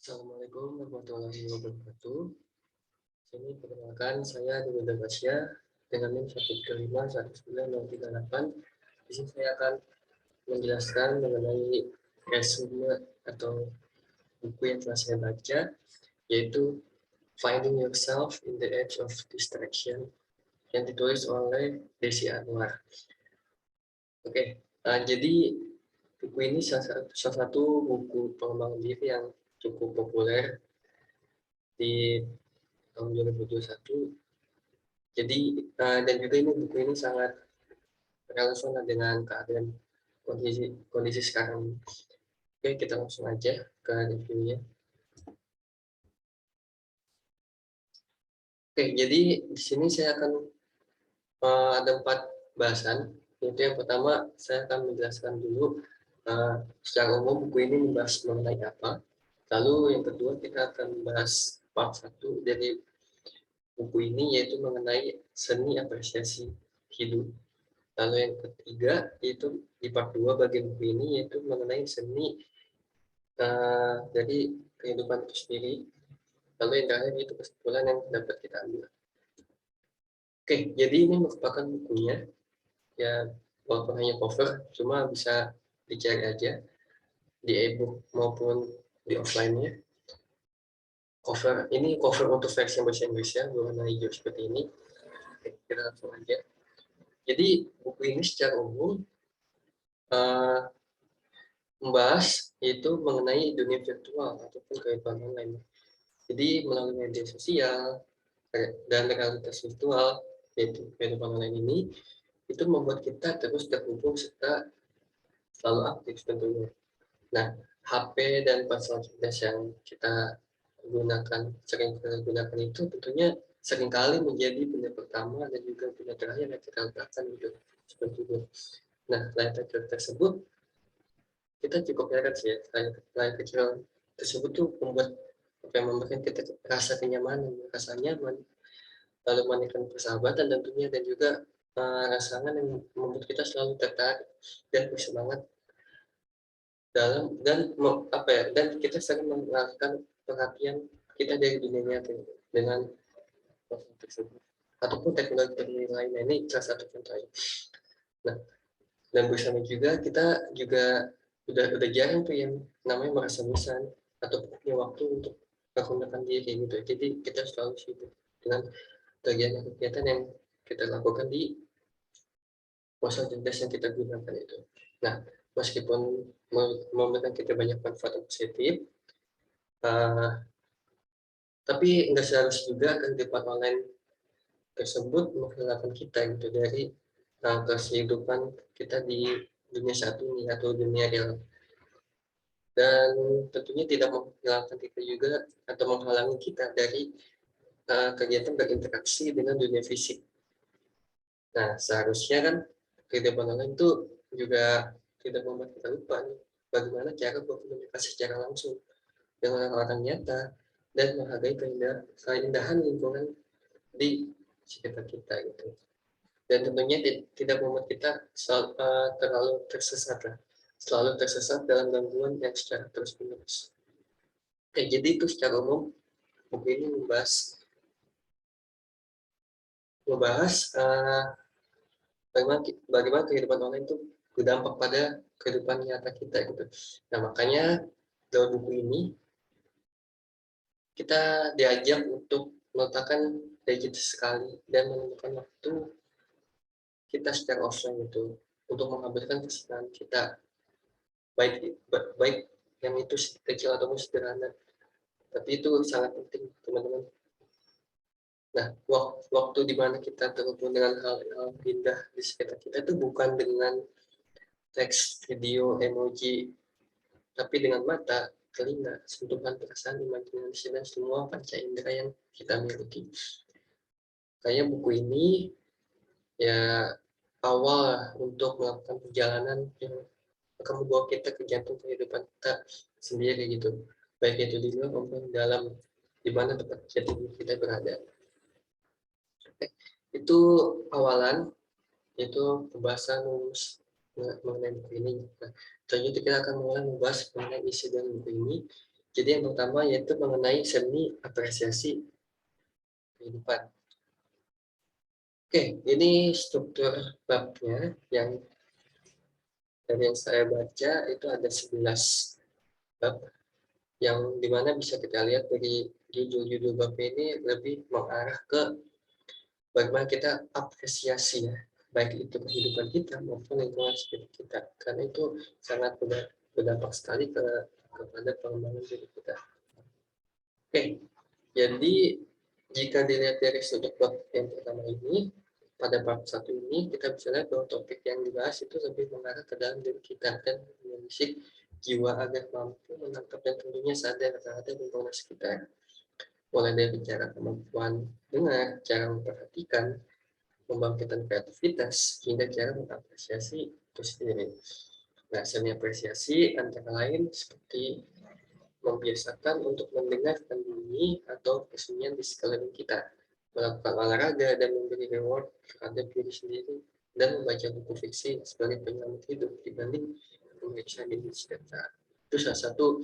Assalamualaikum warahmatullahi wabarakatuh. Sini perkenalkan saya Dwi Basya dengan NIM 1351938. Di sini saya akan menjelaskan mengenai resume atau buku yang telah saya baca, yaitu Finding Yourself in the Age of Distraction yang ditulis oleh Desi Anwar. Jadi buku ini salah satu buku pengembangan diri yang cukup populer di tahun 2021. Jadi dan juga buku ini sangat relevan dengan keadaan kondisi sekarang. Oke, kita langsung aja ke reviewnya. Oke, jadi di sini saya akan ada 4 bahasan. Yaitu yang pertama, saya akan menjelaskan dulu secara umum buku ini membahas mengenai apa. Lalu yang kedua, kita akan membahas part 1 dari buku ini, yaitu mengenai seni apresiasi hidup. Lalu yang ketiga, yaitu di part 2 bagian buku ini, yaitu mengenai seni dari kehidupan itu sendiri. Lalu yang terakhir itu kesimpulan yang dapat kita ambil. Oke, jadi ini merupakan bukunya. Ya, walaupun hanya cover, cuma bisa dicari aja di e-book maupun di offline-nya. Ini cover untuk versi bahasa Inggris ya, berwarna hijau seperti ini. Oke, kita langsung aja. Jadi buku ini secara umum membahas itu mengenai dunia virtual ataupun kehidupan online. Jadi melalui media sosial dan realitas virtual, yaitu kehidupan online ini, itu membuat kita terus terhubung serta selalu aktif tentunya. Nah, HP dan ponsel cerdas yang kita sering gunakan itu tentunya seringkali menjadi benda pertama dan juga benda terakhir yang kita letakkan gitu. Seperti itu. Nah, layar kecil tersebut kita cukup heran sih ya, layar kecil tersebut tuh memberikan kita rasa kenyamanan, rasa nyaman, lalu memberikan persahabatan tentunya, dan juga rasa yang membuat kita selalu tertarik dan bersemangat dan kita sering mengalihkan perhatian kita dari dunia nyata dengan tersebut ataupun teknologi lainnya. Ini salah satu contohnya. Nah, dan bersama juga kita juga udah jarang tuh yang namanya merasa bosan atau punya waktu untuk menggunakan diri gitu. Jadi kita selalu sibuk dengan kegiatan yang kita lakukan di ponsel cerdas yang kita gunakan itu. Nah, meskipun memberikan kita banyak manfaat positif, tapi nggak seharusnya juga kehidupan online tersebut menghilangkan kita gitu dari kehidupan kita di dunia satu ini atau dunia real. Dan tentunya tidak menghilangkan kita juga atau menghalangi kita dari kegiatan berinteraksi dengan dunia fisik. Nah, seharusnya kan kehidupan online itu juga tidak membuat kita lupa nih, bagaimana cara berkomunikasi secara langsung dengan orang nyata dan menghargai keindahan lingkungan di sekitar kita gitu. Dan tentunya tidak membuat kita terlalu tersesat dalam gangguan yang secara terus-menerus. Oke, jadi itu secara umum buku ini membahas bagaimana kehidupan online itu berdampak pada kehidupan nyata kita gitu. Nah, makanya dalam buku ini kita diajak untuk meletakkan gadget sekali dan menemukan waktu kita secara offline itu untuk menghabiskan kesenangan kita, baik yang itu kecil ataupun sederhana, tapi itu sangat penting teman-teman. Nah, waktu di mana kita terhubung dengan hal-hal indah di sekitar kita itu bukan dengan teks, video, emoji, tapi dengan mata, telinga, sentuhan, perasaan, imajinasi, dan semua panca indera yang kita miliki. Kayak buku ini ya awal untuk melakukan perjalanan yang akan membawa kita ke jantung kehidupan kita sendiri gitu, baik itu di luar maupun dalam di mana tempat jati diri kita berada. Itu awalan, itu pembahasan mengenai buku ini. Nah, selanjutnya kita akan mulai membahas mengenai isi dalam buku ini, Jadi yang pertama yaitu mengenai seni apresiasi kehidupan. Oke, ini struktur babnya yang dari yang saya baca itu ada 11 bab yang dimana bisa kita lihat dari judul-judul bab ini lebih mengarah ke bagaimana kita apresiasi ya, baik itu kehidupan kita maupun lingkungan sekitar kita, karena itu sangat berdampak sekali kepada pengembangan diri kita. Oke, jadi jika dilihat dari sudut bab yang pertama ini, pada bab 1 ini kita bisa lihat bahwa topik yang dibahas itu lebih mengarah ke dalam diri kita dan menyisik jiwa agar mampu menangkap dan tentunya sadar terhadap lingkungan sekitar. Mulai dari cara kemampuan dengar, cara memperhatikan, membangkitkan kreativitas, hingga cara mengapresiasi itu sendiri. Nah, seni apresiasi antara lain seperti membiasakan untuk mendengarkan bunyi atau kesenian di sekeliling kita, melakukan olahraga dan memberi reward terhadap diri sendiri, dan membaca buku fiksi sebagai penyelamat hidup dibanding memeriksa diri data. Itu salah satu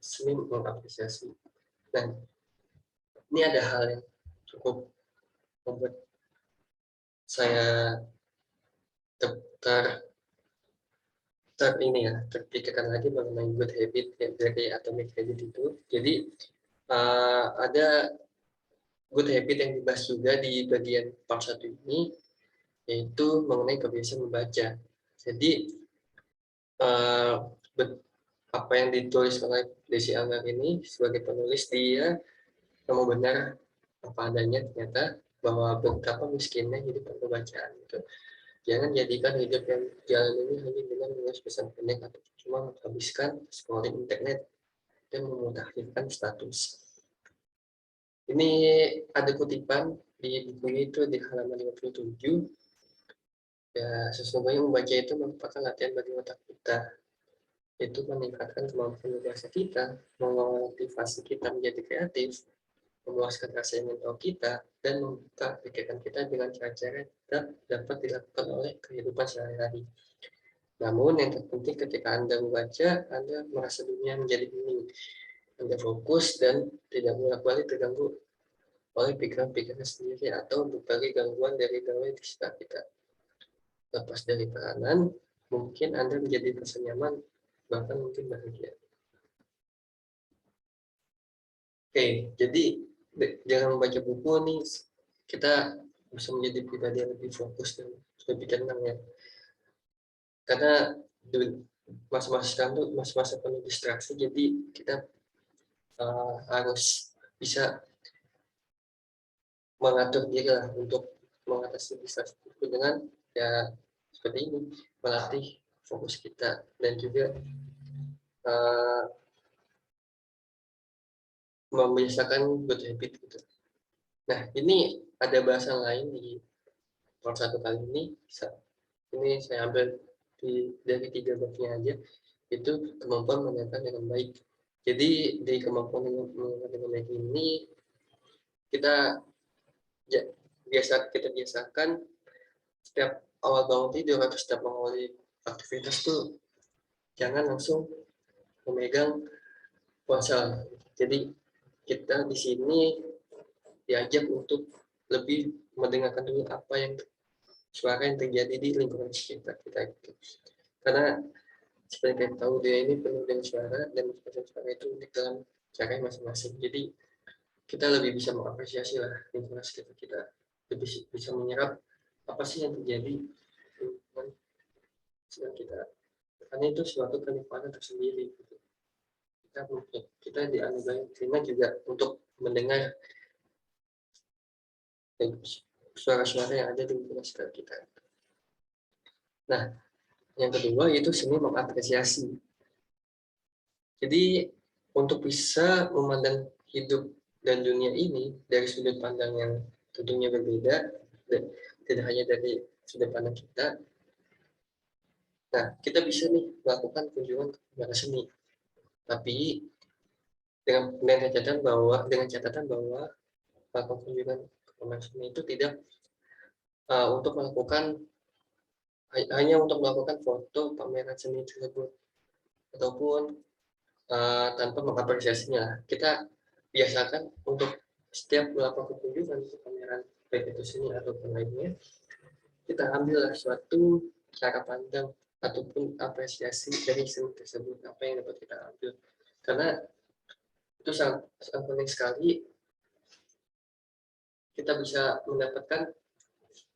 seni mengapresiasi. Dan ini ada hal yang cukup membuat saya terpikirkan lagi mengenai good habit dari atomic habit itu. Jadi ada good habit yang dibahas juga di bagian part 1 ini, yaitu mengenai kebiasaan membaca. Jadi apa yang ditulis oleh Desi Anwar ini sebagai penulis, dia mau benar apa adanya ternyata bahwa betapa miskinnya hidup tanpa bacaan gitu. Jangan jadikan hidup yang jalan ini hanya dengan menulis pesan pendek atau cuma menghabiskan scrolling internet dan memutakhirkan status. Ini ada kutipan di buku itu di halaman 57. Ya, sesungguhnya membaca itu merupakan latihan bagi otak kita. Itu meningkatkan kemampuan bahasa kita, memotivasi kita menjadi kreatif, memuaskan rasa ingin tahu kita, dan membuka pikiran kita dengan cara-cara yang dapat dilakukan oleh kehidupan sehari-hari. Namun yang terpenting ketika Anda membaca, Anda merasa dunia menjadi hening. Anda fokus dan tidak bolak-balik terganggu oleh pikiran-pikiran sendiri atau berbagai gangguan dari gawai di sekitar kita. Lepas dari peranan, mungkin Anda menjadi merasa nyaman, bahkan mungkin bahagia. Oke, jadi dengan membaca buku nih, kita bisa menjadi pribadi yang lebih fokus dan lebih tenang ya. Karena masa-masa sekarang tuh masa-masa penuh distraksi, jadi kita harus bisa mengatur diri lah untuk mengatasi distraksi itu dengan ya seperti ini, melatih fokus kita dan juga membiasakan good habit gitu. Nah, ini ada bahasa lain di part 1 kali ini. Ini saya ambil dari 3 babnya aja. Itu kemampuan mendengarkan dengan baik. Jadi di kemampuan mendengarkan dengan baik ini kita biasakan setiap awal bangun tidur atau setiap mengawali aktivitas tuh jangan langsung memegang ponsel. Jadi kita di sini diajak untuk lebih mendengarkan dulu apa yang suara yang terjadi di lingkungan sekitar kita gitu. Karena seperti kita tahu dia ini penuh dengan suara dan masing suara itu unik dalam caranya masing-masing. Jadi kita lebih bisa mengapresiasi lah lingkungan sekitar kita, lebih bisa menyerap apa sih yang terjadi di lingkungan sekitar kita. Karena itu suatu kenikmatan tersendiri. Gitu. Kita dianugerahi terima juga untuk mendengar suara-suara yang ada di lingkungan sekitar kita. Nah, yang kedua yaitu seni mengapresiasi. Jadi untuk bisa memandang hidup dan dunia ini dari sudut pandang yang tentunya berbeda, dan tidak hanya dari sudut pandang kita. Nah, kita bisa nih melakukan kunjungan ke seni, tapi dengan catatan bahwa melakukan kunjungan ke seni itu tidak untuk melakukan hanya untuk melakukan foto pameran seni tersebut, ataupun tanpa mengapresiasinya. Kita biasakan untuk setiap melakukan kunjungan ke pameran, baik itu seni ataupun lainnya, kita ambil suatu cara pandang ataupun apresiasi dari seni tersebut, apa yang dapat kita ambil. Karena itu sangat penting sekali kita bisa mendapatkan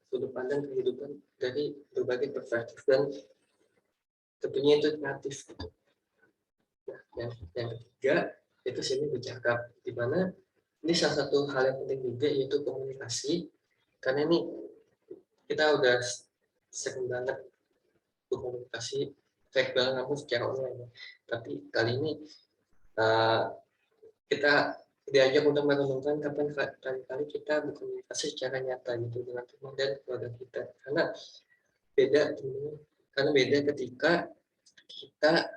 sudut pandang kehidupan dari berbagai perspektif dan tentunya itu kreatif. Nah, yang ketiga itu seni bercakap, di mana ini salah satu hal yang penting juga yaitu komunikasi, karena ini kita udah sering banget berkomunikasi baik banget namun secara online. Tapi kali ini kita diajak untuk merenungkan kapan kali kita berkomunikasi secara nyata gitu dengan teman dan keluarga kita, karena beda karena beda ketika kita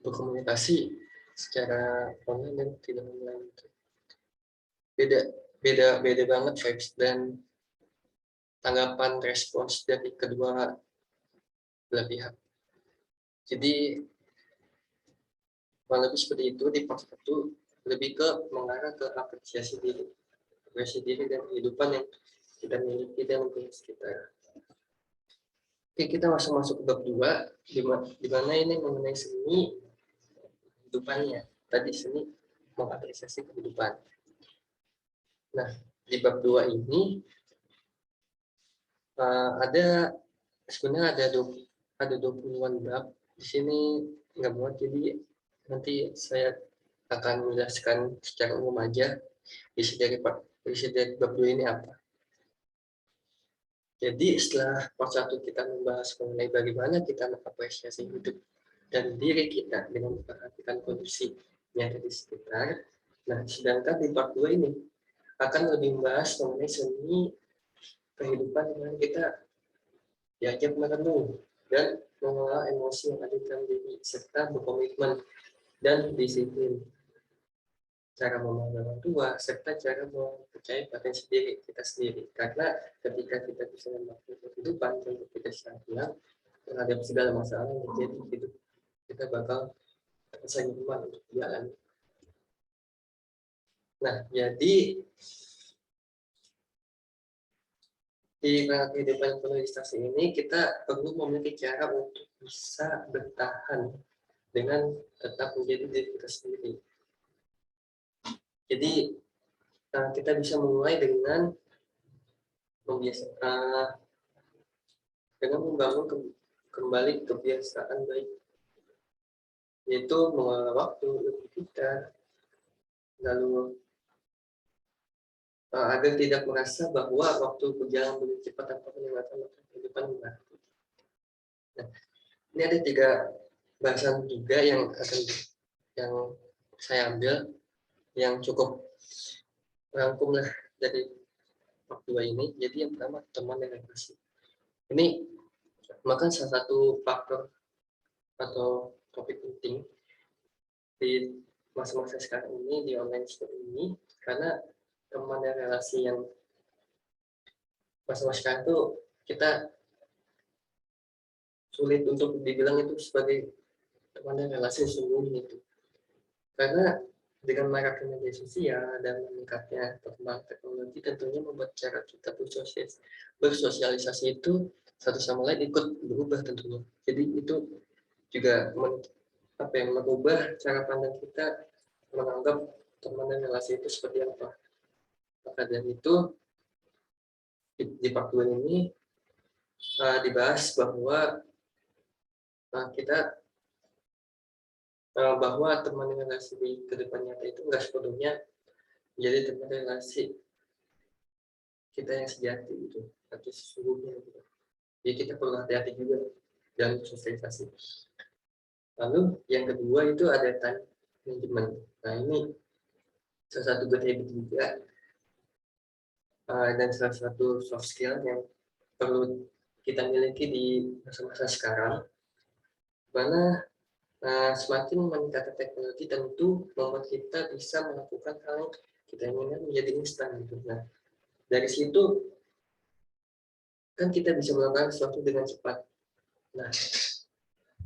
berkomunikasi secara online dan tidak online gitu. Beda banget vibes dan tanggapan respons dari kedua belah pihak. Jadi kurang lebih seperti itu. Di part 1 lebih ke mengarah ke apresiasi diri dan kehidupan yang kita miliki dan lingkungan sekitar. Oke, kita langsung masuk ke bab 2, di mana ini mengenai seni kehidupannya. Tadi seni mengapresiasi kehidupan. Nah, di bab 2 ini sebenarnya ada 20-an bab. Di sini nggak muat, jadi nanti saya akan menjelaskan secara umum aja isi dari bab 2 ini apa. Jadi setelah part 1 kita membahas mengenai bagaimana kita mengapresiasi hidup dan diri kita dengan memperhatikan kondisi yang ada di sekitar. Nah, sedangkan di part 2 ini akan lebih membahas mengenai seni kehidupan yang kita diajak merenung dan mengelola emosi yang ada dalam diri serta berkomitmen dan disiplin, cara memahami orang tua, serta cara mempercayai potensi diri kita sendiri. Karena ketika kita bisa memakai kehidupan, tentu kita bisa bilang terhadap segala masalah yang terjadi di hidup kita bakal terasa nyaman untuk jalan. Nah, jadi di kehidupan penuh distraksi ini kita perlu memiliki cara untuk bisa bertahan dengan tetap menjadi diri kita sendiri. Jadi kita bisa mulai dengan membangun kembali kebiasaan baik, yaitu mengelola waktu untuk kita, lalu agar tidak merasa bahwa waktu berjalan begitu cepat tanpa menikmati kehidupan berarti. Nah, ini ada 3 bahasan juga yang saya ambil yang cukup rangkum lah dari bab 2 ini. Jadi yang pertama, teman dan relasi. Ini maka salah satu faktor atau topik penting di masa-masa sekarang ini, di online seperti ini, karena teman dan relasi yang masa-masa sekarang itu kita sulit untuk dibilang itu sebagai teman dan relasi sesungguhnya itu, karena dengan maraknya media sosial dan meningkatnya perkembangan teknologi tentunya membuat cara kita bersosialisasi itu satu sama lain ikut berubah tentunya. Jadi itu juga mengubah cara pandang kita menganggap teman dan relasi itu seperti apa. Maka dari itu di part 2 ini dibahas bahwa bahwa teman dan relasi di kehidupan nyata itu enggak sepenuhnya menjadi teman relasi kita yang sejati gitu, atau sesungguhnya gitu. Jadi kita perlu hati-hati juga dalam sosialisasi. Lalu yang kedua itu ada time management. Nah, ini salah satu good habit juga dan salah satu soft skill yang perlu kita miliki di masa-masa sekarang, mana semakin meningkatkan teknologi tentu membuat kita bisa melakukan hal yang kita inginkan menjadi instan gitu. Nah, dari situ kan kita bisa melakukan sesuatu dengan cepat. Nah,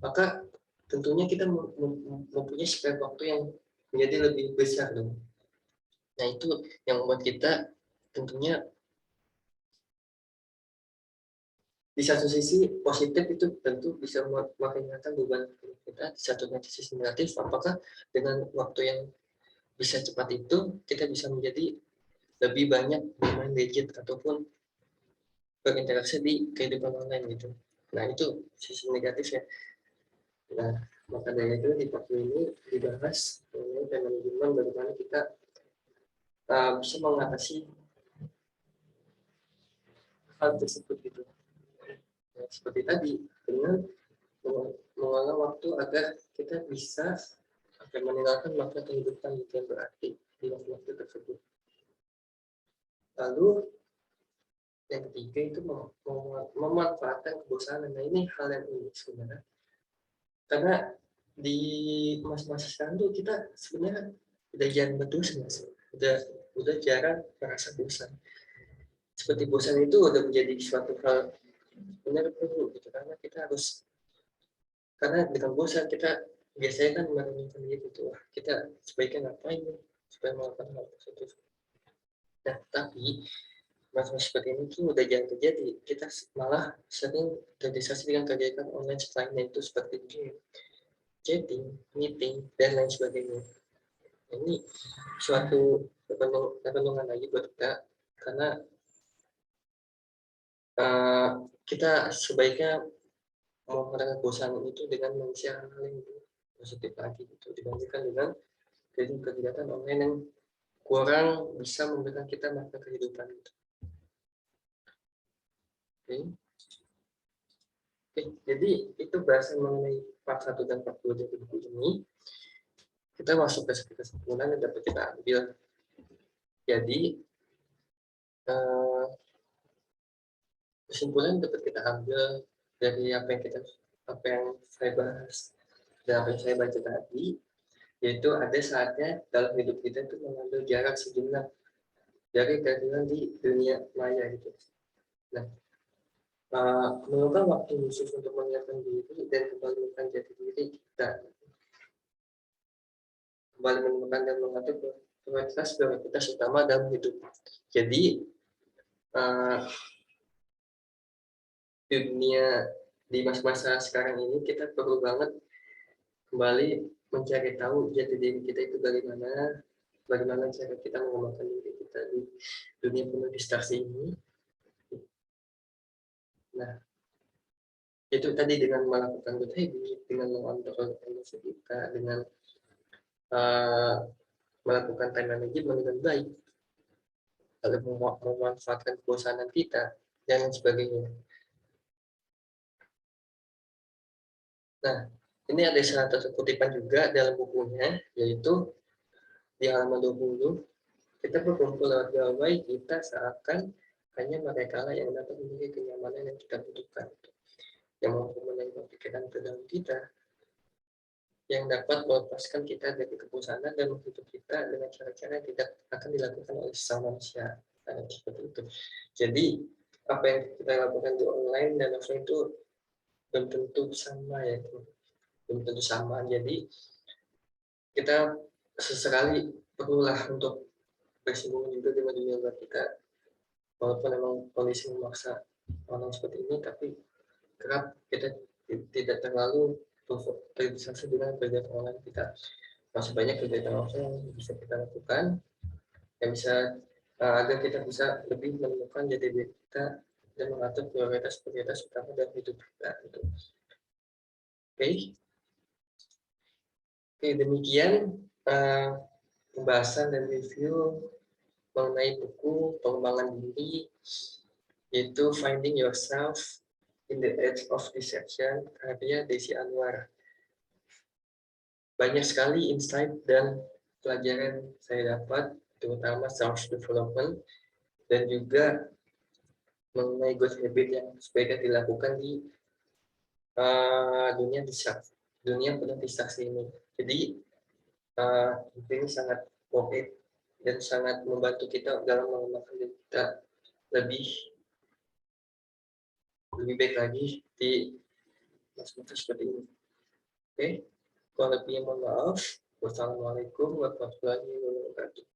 maka tentunya kita mempunyai spare waktu yang menjadi lebih besar dong. Nah, itu yang membuat kita tentunya di satu sisi positif itu tentu bisa meringankan beban kita, di satu sisi negatif apakah dengan waktu yang bisa cepat itu kita bisa menjadi lebih banyak bermain gadget ataupun berinteraksi di kehidupan online gitu. Nah, itu sisi negatifnya. Nah, maka dari itu di part ini dibahas mengenai time management, bagaimana kita bisa mengatasi hal tersebut gitu. Nah, seperti tadi dengan mengelola waktu agar kita bisa akan meninggalkan makna kehidupan yang berarti di waktu tersebut. Lalu yang ketiga itu memanfaatkan kebosanan. Nah, ini hal yang unik sebenarnya. Karena di masa-masa sekarang tuh kita sebenarnya udah jarang berdosa, Mas. Udah jarang merasa bosan. Seperti bosan itu udah menjadi suatu hal benar perlu gitu, karena kita harus, karena dengan bosan kita biasanya kan merenungkan gitu, wah kita sebaiknya ngapain nih supaya melakukan hal positif. Nah, tapi masalah seperti ini tuh udah jarang terjadi. Kita malah sering terdistraksi dengan kegiatan online lainnya, itu seperti game, chatting, meeting, dan lain sebagainya. Ini suatu renungan lagi buat kita, karena kita sebaiknya mengurangi bosan itu dengan mengisi hal yang positif lagi gitu, dibandingkan dengan kegiatan online yang kurang bisa memberikan kita makna kehidupan gitu. Oke. Oke, jadi itu bahasan mengenai part 1 dan part 2 dari buku ini. Kita masuk ke kesimpulan yang dapat kita ambil. Jadi kesimpulan dapat kita ambil dari apa yang saya bahas dan apa yang saya baca tadi, yaitu ada saatnya dalam hidup kita itu mengambil jarak sejenak dari kehadiran di dunia maya gitu. Nah, meluangkan waktu khusus untuk menyiapkan diri dan kembali menemukan jati diri kita, kembali menemukan dan mengatur prioritas utama dalam hidup. Jadi dunia di masa-masa sekarang ini kita perlu banget kembali mencari tahu jati diri kita itu bagaimana cara kita mengembangkan diri kita di dunia penuh distraksi ini. Nah, itu tadi dengan melakukan good habit, dengan mengontrol emosi kita, dengan melakukan time management dengan baik, lalu memanfaatkan kebosanan kita, dan lain sebagainya. Nah, ini ada satu kutipan juga dalam bukunya, yaitu di halaman 20, kita berkumpul lewat gawai kita seakan hanya mereka lah yang dapat memiliki kenyamanan yang kita butuhkan, yang mampu menengok pikiran ke dalam kita, yang dapat melepaskan kita dari kebosanan dan menghidup kita dengan cara-cara yang tidak akan dilakukan oleh sesama manusia. Nah, seperti itu. Jadi apa yang kita lakukan di online dan offline itu belum tentu sama ya, belum tentu sama. Jadi kita sesekali perlulah untuk bersinggungan juga dengan dunia luar kita, walaupun memang kondisi memaksa orang seperti ini, tapi kerap kita tidak terlalu terdistraksi dengan kegiatan online kita. Masih banyak kegiatan offline yang bisa kita lakukan, yang bisa agar kita bisa lebih menemukan jati diri kita dan mengatur prioritas utama dalam hidup kita. Gitu. Oke, demikian pembahasan dan review mengenai buku pengembangan diri, yaitu Finding Yourself in the Age of Deception, karya Desi Anwar. Banyak sekali insight dan pelajaran saya dapat, terutama self development dan juga mengenai good habit yang sebaiknya dilakukan di dunia penuh distraksi ini. Jadi ini sangat worth it dan sangat membantu kita dalam mengembangkan diri kita lebih baik lagi di masa seperti ini. Oke, kalau lebihnya mohon maaf. Wassalamualaikum warahmatullahi wabarakatuh.